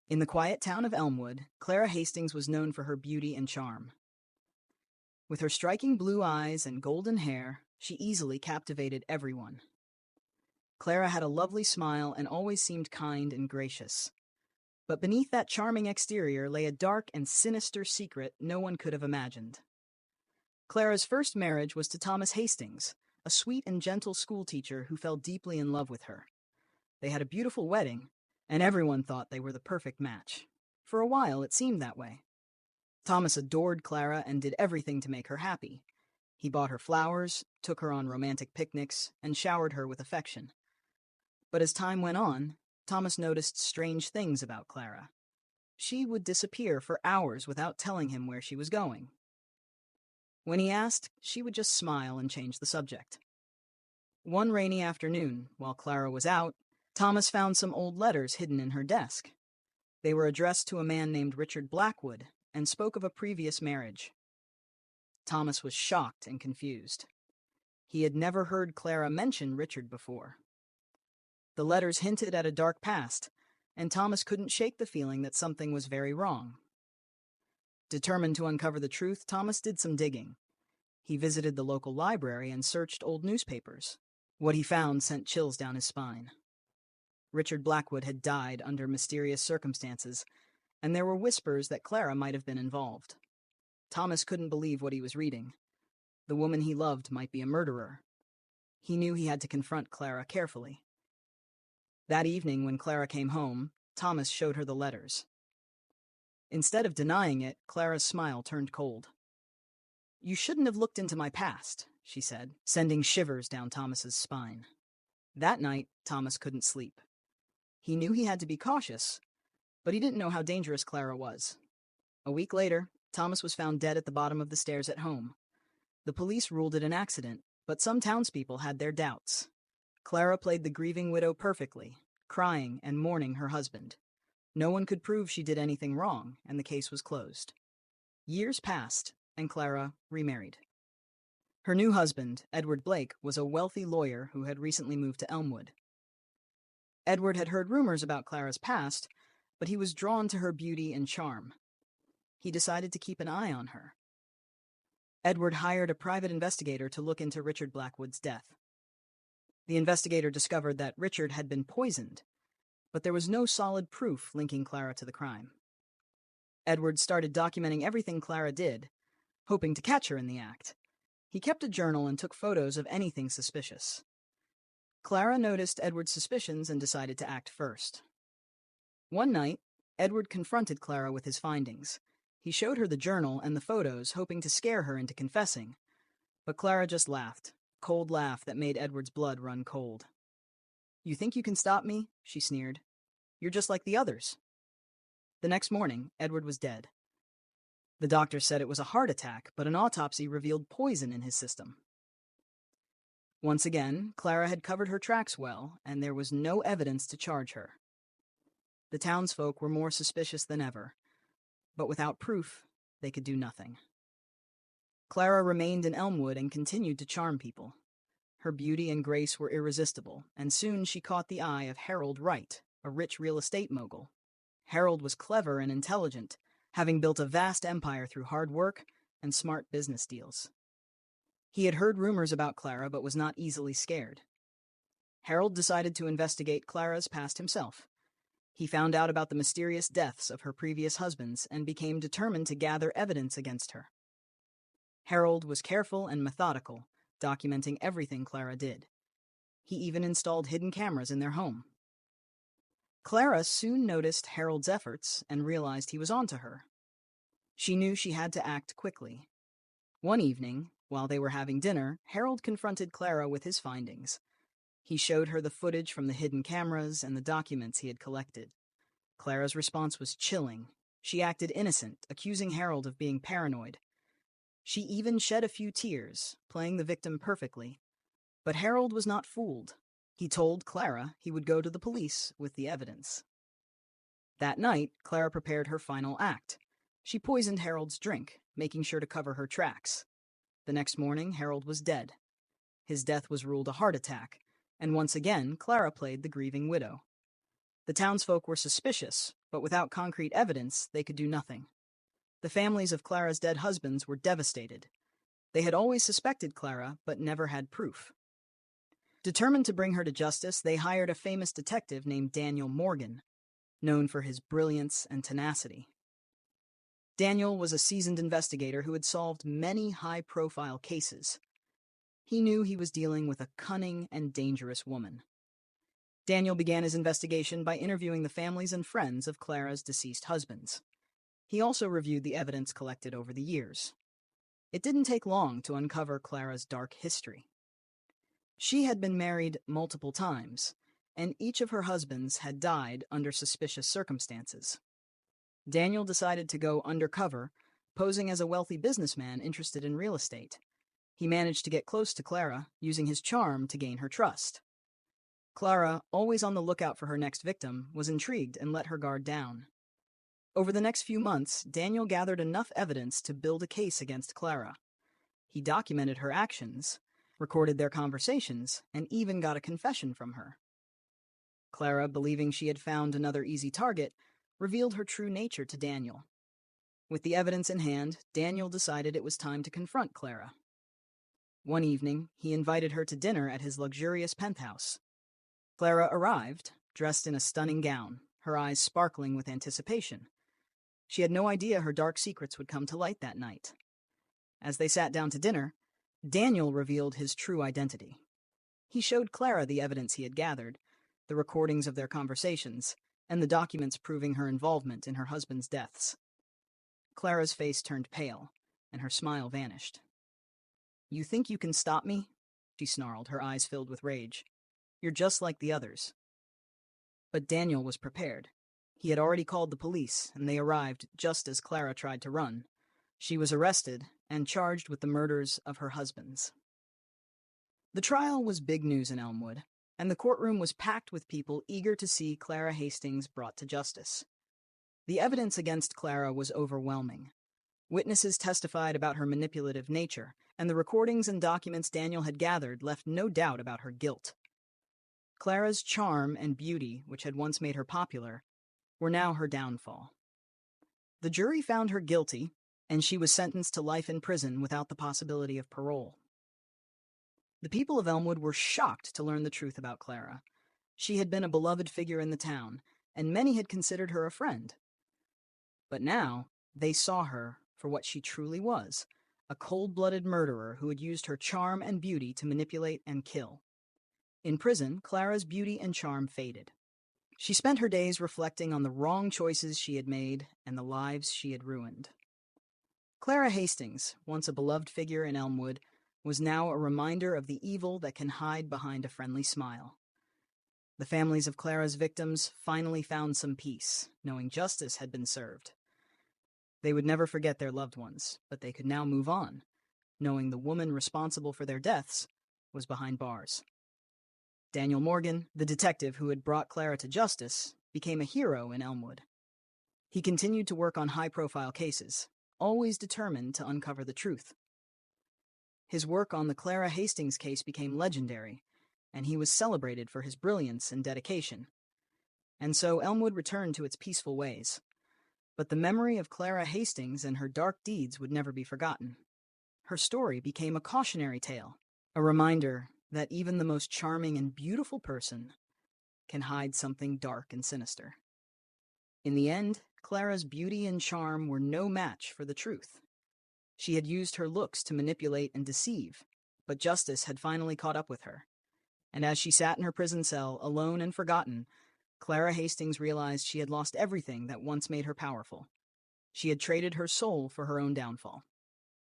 In the quiet town of Elmwood, Clara Hastings was known for her beauty and charm. With her striking blue eyes and golden hair, she easily captivated everyone. Clara had a lovely smile and always seemed kind and gracious. But beneath that charming exterior lay a dark and sinister secret no one could have imagined. Clara's first marriage was to Thomas Hastings, a sweet and gentle schoolteacher who fell deeply in love with her. They had a beautiful wedding, and everyone thought they were the perfect match. For a while, it seemed that way. Thomas adored Clara and did everything to make her happy. He bought her flowers, took her on romantic picnics, and showered her with affection. But as time went on, Thomas noticed strange things about Clara. She would disappear for hours without telling him where she was going. When he asked, she would just smile and change the subject. One rainy afternoon, while Clara was out, Thomas found some old letters hidden in her desk. They were addressed to a man named Richard Blackwood and spoke of a previous marriage. Thomas was shocked and confused. He had never heard Clara mention Richard before. The letters hinted at a dark past, and Thomas couldn't shake the feeling that something was very wrong. Determined to uncover the truth, Thomas did some digging. He visited the local library and searched old newspapers. What he found sent chills down his spine. Richard Blackwood had died under mysterious circumstances, and there were whispers that Clara might have been involved. Thomas couldn't believe what he was reading. The woman he loved might be a murderer. He knew he had to confront Clara carefully. That evening, when Clara came home, Thomas showed her the letters. Instead of denying it, Clara's smile turned cold. "You shouldn't have looked into my past," she said, sending shivers down Thomas's spine. That night, Thomas couldn't sleep. He knew he had to be cautious, but he didn't know how dangerous Clara was. A week later, Thomas was found dead at the bottom of the stairs at home. The police ruled it an accident, but some townspeople had their doubts. Clara played the grieving widow perfectly, crying and mourning her husband. No one could prove she did anything wrong, and the case was closed. Years passed, and Clara remarried. Her new husband, Edward Blake, was a wealthy lawyer who had recently moved to Elmwood. Edward had heard rumors about Clara's past, but he was drawn to her beauty and charm. He decided to keep an eye on her. Edward hired a private investigator to look into Richard Blackwood's death. The investigator discovered that Richard had been poisoned, but there was no solid proof linking Clara to the crime. Edward started documenting everything Clara did, hoping to catch her in the act. He kept a journal and took photos of anything suspicious. Clara noticed Edward's suspicions and decided to act first. One night, Edward confronted Clara with his findings. He showed her the journal and the photos, hoping to scare her into confessing. But Clara just laughed, a cold laugh that made Edward's blood run cold. "You think you can stop me?" she sneered. "You're just like the others." The next morning, Edward was dead. The doctor said it was a heart attack, but an autopsy revealed poison in his system. Once again, Clara had covered her tracks well, and there was no evidence to charge her. The townsfolk were more suspicious than ever, but without proof, they could do nothing. Clara remained in Elmwood and continued to charm people. Her beauty and grace were irresistible, and soon she caught the eye of Harold Wright, a rich real estate mogul. Harold was clever and intelligent, having built a vast empire through hard work and smart business deals. He had heard rumors about Clara but was not easily scared. Harold decided to investigate Clara's past himself. He found out about the mysterious deaths of her previous husbands and became determined to gather evidence against her. Harold was careful and methodical, documenting everything Clara did. He even installed hidden cameras in their home. Clara soon noticed Harold's efforts and realized he was onto her. She knew she had to act quickly. One evening, while they were having dinner, Harold confronted Clara with his findings. He showed her the footage from the hidden cameras and the documents he had collected. Clara's response was chilling. She acted innocent, accusing Harold of being paranoid. She even shed a few tears, playing the victim perfectly. But Harold was not fooled. He told Clara he would go to the police with the evidence. That night, Clara prepared her final act. She poisoned Harold's drink, making sure to cover her tracks. The next morning, Harold was dead. His death was ruled a heart attack, and once again, Clara played the grieving widow. The townsfolk were suspicious, but without concrete evidence, they could do nothing. The families of Clara's dead husbands were devastated. They had always suspected Clara, but never had proof. Determined to bring her to justice, they hired a famous detective named Daniel Morgan, known for his brilliance and tenacity. Daniel was a seasoned investigator who had solved many high-profile cases. He knew he was dealing with a cunning and dangerous woman. Daniel began his investigation by interviewing the families and friends of Clara's deceased husbands. He also reviewed the evidence collected over the years. It didn't take long to uncover Clara's dark history. She had been married multiple times, and each of her husbands had died under suspicious circumstances. Daniel decided to go undercover, posing as a wealthy businessman interested in real estate. He managed to get close to Clara, using his charm to gain her trust. Clara, always on the lookout for her next victim, was intrigued and let her guard down. Over the next few months, Daniel gathered enough evidence to build a case against Clara. He documented her actions, recorded their conversations, and even got a confession from her. Clara, believing she had found another easy target, revealed her true nature to Daniel. With the evidence in hand, Daniel decided it was time to confront Clara. One evening, he invited her to dinner at his luxurious penthouse. Clara arrived, dressed in a stunning gown, her eyes sparkling with anticipation. She had no idea her dark secrets would come to light that night. As they sat down to dinner, Daniel revealed his true identity. He showed Clara the evidence he had gathered, the recordings of their conversations, and the documents proving her involvement in her husband's deaths. Clara's face turned pale, and her smile vanished. "You think you can stop me?" she snarled, her eyes filled with rage. "You're just like the others." But Daniel was prepared. He had already called the police, and they arrived just as Clara tried to run. She was arrested and charged with the murders of her husbands. The trial was big news in Elmwood, and the courtroom was packed with people eager to see Clara Hastings brought to justice. The evidence against Clara was overwhelming. Witnesses testified about her manipulative nature, and the recordings and documents Daniel had gathered left no doubt about her guilt. Clara's charm and beauty, which had once made her popular, were now her downfall. The jury found her guilty, and she was sentenced to life in prison without the possibility of parole. The people of Elmwood were shocked to learn the truth about Clara. She had been a beloved figure in the town, and many had considered her a friend. But now, they saw her for what she truly was, a cold-blooded murderer who had used her charm and beauty to manipulate and kill. In prison, Clara's beauty and charm faded. She spent her days reflecting on the wrong choices she had made and the lives she had ruined. Clara Hastings, once a beloved figure in Elmwood, was now a reminder of the evil that can hide behind a friendly smile. The families of Clara's victims finally found some peace, knowing justice had been served. They would never forget their loved ones, but they could now move on, knowing the woman responsible for their deaths was behind bars. Daniel Morgan, the detective who had brought Clara to justice, became a hero in Elmwood. He continued to work on high-profile cases, always determined to uncover the truth. His work on the Clara Hastings case became legendary, and he was celebrated for his brilliance and dedication. And so Elmwood returned to its peaceful ways. But the memory of Clara Hastings and her dark deeds would never be forgotten. Her story became a cautionary tale, a reminder that even the most charming and beautiful person can hide something dark and sinister. In the end, Clara's beauty and charm were no match for the truth. She had used her looks to manipulate and deceive, but justice had finally caught up with her. And as she sat in her prison cell, alone and forgotten, Clara Hastings realized she had lost everything that once made her powerful. She had traded her soul for her own downfall.